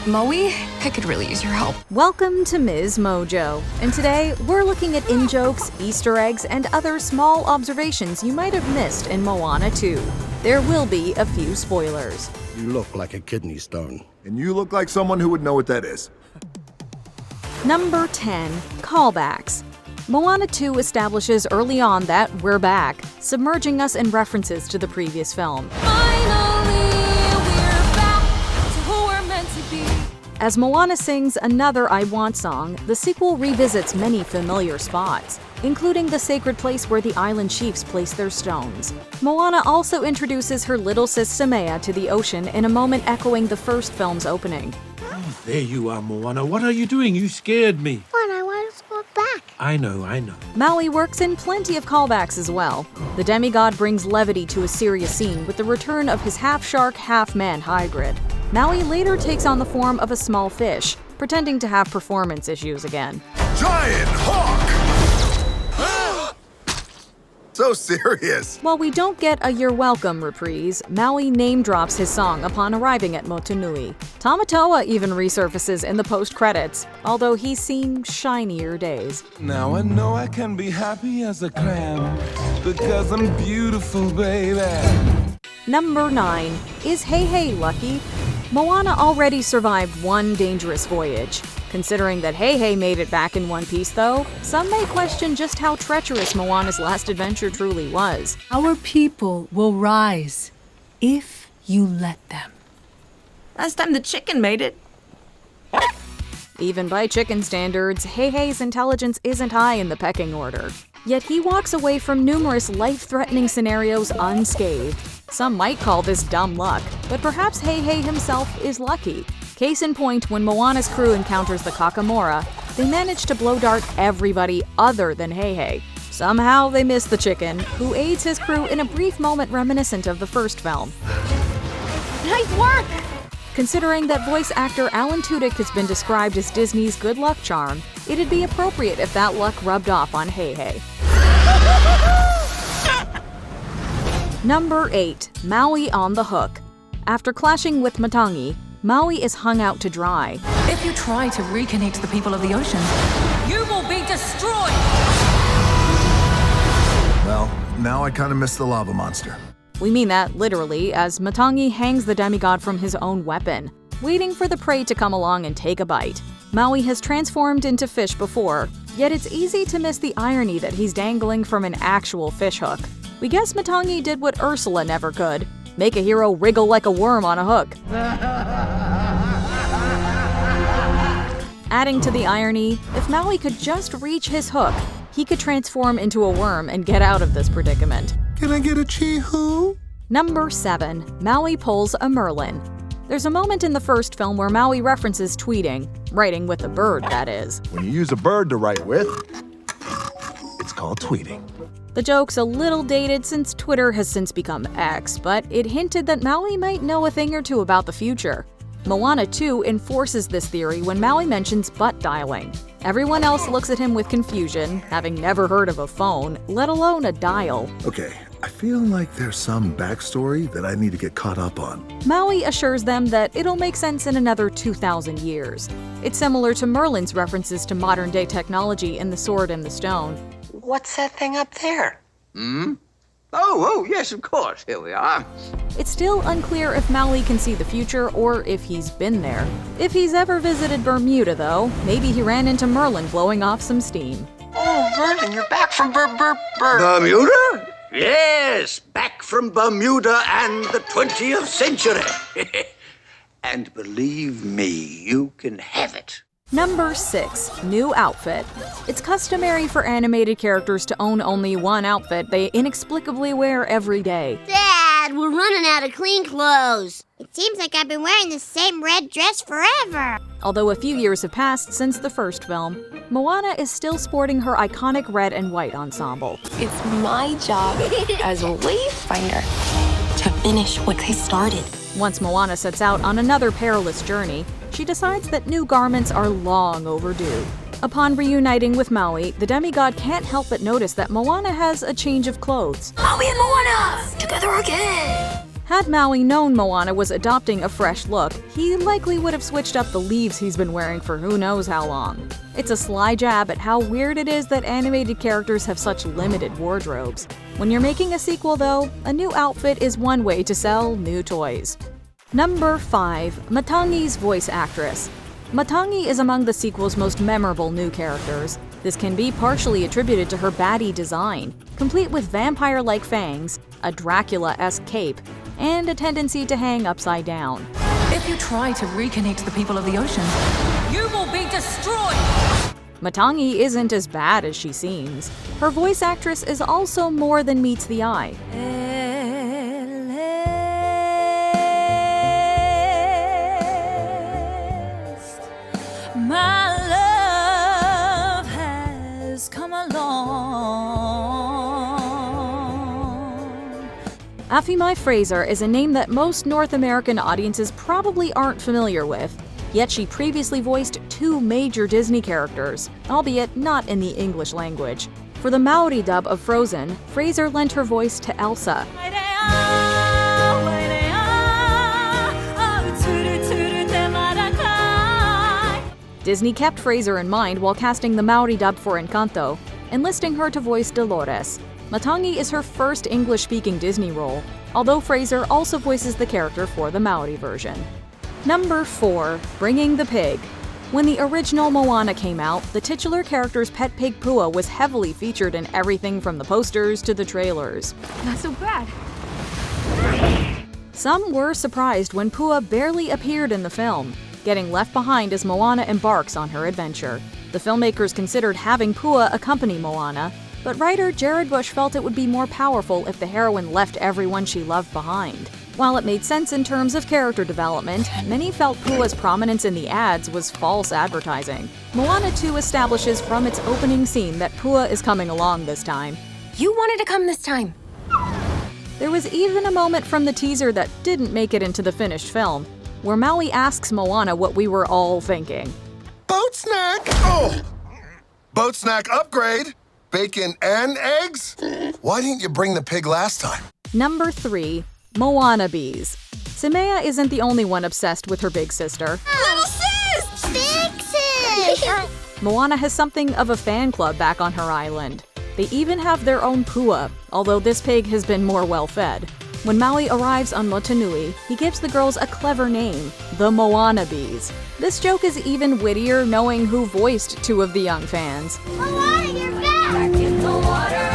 Maui, I could really use your help. Welcome to MsMojo, and today we're looking at in-jokes, Easter eggs, and other small observations you might have missed in Moana 2. There will be a few spoilers. You look like a kidney stone. And you look like someone who would know what that is. Number 10. Callbacks. Moana 2 establishes early on that we're back, submerging us in references to the previous film. As Moana sings another I Want song, the sequel revisits many familiar spots, including the sacred place where the island chiefs place their stones. Moana also introduces her little sis Samea to the ocean in a moment echoing the first film's opening. Oh, there you are, Moana. What are you doing? You scared me. What? I want to go back. I know. Maui works in plenty of callbacks as well. The demigod brings levity to a serious scene with the return of his half-shark, half-man hybrid. Maui later takes on the form of a small fish, pretending to have performance issues again. Giant hawk! So serious. While we don't get a You're Welcome reprise, Maui name-drops his song upon arriving at Motunui. Tamatoa even resurfaces in the post-credits, although he's seen shinier days. Now I know I can be happy as a clam, because I'm beautiful, baby. Number 9. Is Hei Hei lucky? Moana already survived one dangerous voyage. Considering that Hei Hei made it back in one piece, though, some may question just how treacherous Moana's last adventure truly was. Our people will rise if you let them. Last time the chicken made it. Even by chicken standards, Hei Hei's intelligence isn't high in the pecking order. Yet he walks away from numerous life-threatening scenarios unscathed. Some might call this dumb luck, but perhaps Hei Hei himself is lucky. Case in point, when Moana's crew encounters the Kakamora, they manage to blow dart everybody other than Hei Hei. Somehow they miss the chicken, who aids his crew in a brief moment reminiscent of the first film. Nice work! Considering that voice actor Alan Tudyk has been described as Disney's good luck charm, it'd be appropriate if that luck rubbed off on Hei Hei. Number 8. Maui on the hook. After clashing with Matangi, Maui is hung out to dry. If you try to reconnect the people of the ocean, you will be destroyed! Well, now I kind of miss the lava monster. We mean that literally, as Matangi hangs the demigod from his own weapon, waiting for the prey to come along and take a bite. Maui has transformed into fish before, yet it's easy to miss the irony that he's dangling from an actual fish hook. We guess Matangi did what Ursula never could, make a hero wriggle like a worm on a hook. Adding to the irony, if Maui could just reach his hook, he could transform into a worm and get out of this predicament. Can I get a chee-hoo? Number 7. Maui pulls a Merlin. There's a moment in the first film where Maui references tweeting, writing with a bird, that is. When you use a bird to write with, it's called tweeting. The joke's a little dated since Twitter has since become X, but it hinted that Maui might know a thing or two about the future. Moana 2 enforces this theory when Maui mentions butt dialing. Everyone else looks at him with confusion, having never heard of a phone, let alone a dial. Okay, I feel like there's some backstory that I need to get caught up on. Maui assures them that it'll make sense in another 2,000 years. It's similar to Merlin's references to modern-day technology in The Sword and the Stone. What's that thing up there? Oh, yes, of course. Here we are. It's still unclear if Maui can see the future or if he's been there. If he's ever visited Bermuda, though, maybe he ran into Merlin blowing off some steam. Oh, Merlin, you're back from Bermuda? Yes, back from Bermuda and the 20th century. And believe me, you can have it. Number 6. New outfit. It's customary for animated characters to own only one outfit they inexplicably wear every day. Dad, we're running out of clean clothes. It seems like I've been wearing the same red dress forever. Although a few years have passed since the first film, Moana is still sporting her iconic red and white ensemble. It's my job as a wayfinder to finish what they started. Once Moana sets out on another perilous journey, she decides that new garments are long overdue. Upon reuniting with Maui, the demigod can't help but notice that Moana has a change of clothes. Maui and Moana! Together again! Had Maui known Moana was adopting a fresh look, he likely would have switched up the leaves he's been wearing for who knows how long. It's a sly jab at how weird it is that animated characters have such limited wardrobes. When you're making a sequel though, a new outfit is one way to sell new toys. Number 5. Matangi's voice actress. Matangi is among the sequel's most memorable new characters. This can be partially attributed to her baddie design, complete with vampire-like fangs, a Dracula-esque cape, and a tendency to hang upside down. If you try to reconnect the people of the ocean, you will be destroyed! Matangi isn't as bad as she seems. Her voice actress is also more than meets the eye. My love has come along. Afimai Fraser is a name that most North American audiences probably aren't familiar with, yet she previously voiced 2 major Disney characters, albeit not in the English language. For the Maori dub of Frozen, Fraser lent her voice to Elsa. Disney kept Fraser in mind while casting the Maori dub for Encanto, enlisting her to voice Dolores. Matangi is her first English-speaking Disney role, although Fraser also voices the character for the Maori version. Number 4. Bringing the Pig. When the original Moana came out, the titular character's pet pig Pua was heavily featured in everything from the posters to the trailers. Not so bad. Some were surprised when Pua barely appeared in the film, getting left behind as Moana embarks on her adventure. The filmmakers considered having Pua accompany Moana, but writer Jared Bush felt it would be more powerful if the heroine left everyone she loved behind. While it made sense in terms of character development, many felt Pua's prominence in the ads was false advertising. Moana 2 establishes from its opening scene that Pua is coming along this time. You wanted to come this time. There was even a moment from the teaser that didn't make it into the finished film, where Maui asks Moana what we were all thinking. Boat snack! Oh! Boat snack upgrade! Bacon and eggs? Why didn't you bring the pig last time? Number 3. Moana bees. Simea isn't the only one obsessed with her big sister. Little sis! Big sis! Moana has something of a fan club back on her island. They even have their own Pua, although this pig has been more well-fed. When Maui arrives on Motunui, he gives the girls a clever name, the Moana Bees. This joke is even wittier knowing who voiced 2 of the young fans. Moana, you're back! In the water.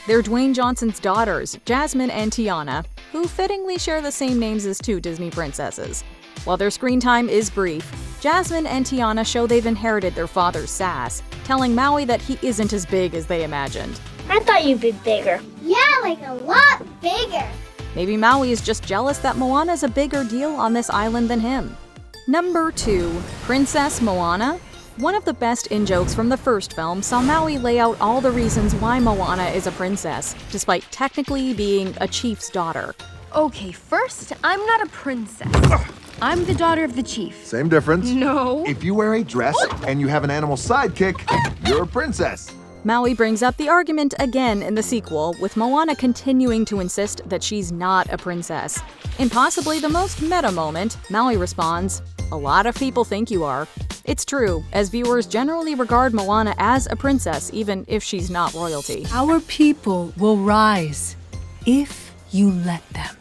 They're Dwayne Johnson's daughters, Jasmine and Tiana, who fittingly share the same names as 2 Disney princesses. While their screen time is brief, Jasmine and Tiana show they've inherited their father's sass, telling Maui that he isn't as big as they imagined. I thought you'd be bigger. Yeah, like a lot bigger. Maybe Maui is just jealous that Moana's a bigger deal on this island than him. Number 2. Princess Moana. One of the best in-jokes from the first film saw Maui lay out all the reasons why Moana is a princess, despite technically being a chief's daughter. Okay, first, I'm not a princess. I'm the daughter of the chief. Same difference. No. If you wear a dress and you have an animal sidekick, you're a princess. Maui brings up the argument again in the sequel, with Moana continuing to insist that she's not a princess. In possibly the most meta moment, Maui responds, "A lot of people think you are." It's true, as viewers generally regard Moana as a princess, even if she's not royalty. Our people will rise if you let them.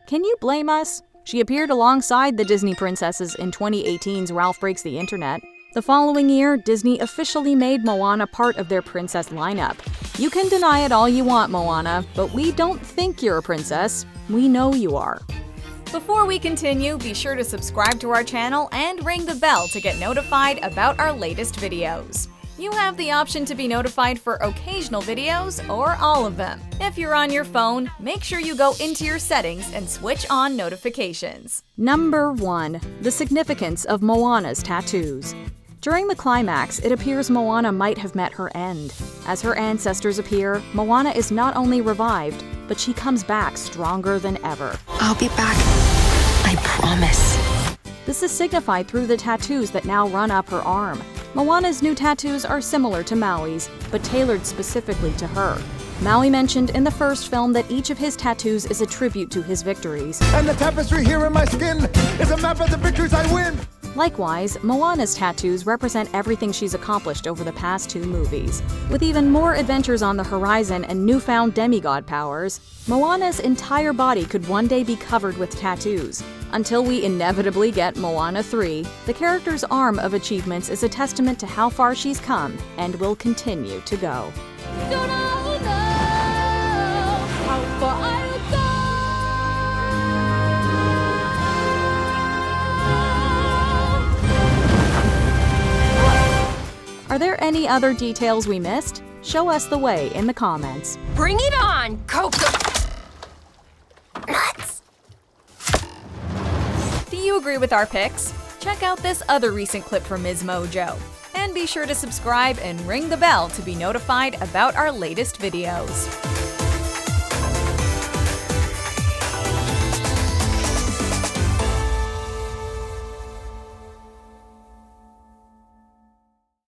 Can you blame us? She appeared alongside the Disney princesses in 2018's Ralph Breaks the Internet. The following year, Disney officially made Moana part of their princess lineup. You can deny it all you want, Moana, but we don't think you're a princess. We know you are. Before we continue, be sure to subscribe to our channel and ring the bell to get notified about our latest videos. You have the option to be notified for occasional videos or all of them. If you're on your phone, make sure you go into your settings and switch on notifications. Number 1. The significance of Moana's tattoos. During the climax, it appears Moana might have met her end. As her ancestors appear, Moana is not only revived, but she comes back stronger than ever. I'll be back. I promise. This is signified through the tattoos that now run up her arm. Moana's new tattoos are similar to Maui's, but tailored specifically to her. Maui mentioned in the first film that each of his tattoos is a tribute to his victories. And the tapestry here in my skin is a map of the victories I win. Likewise, Moana's tattoos represent everything she's accomplished over the past 2 movies. With even more adventures on the horizon and newfound demigod powers, Moana's entire body could one day be covered with tattoos. Until we inevitably get Moana 3, the character's arm of achievements is a testament to how far she's come and will continue to go. Are there any other details we missed? Show us the way in the comments. Bring it on, Coco! Nuts! Do you agree with our picks? Check out this other recent clip from MsMojo. And be sure to subscribe and ring the bell to be notified about our latest videos.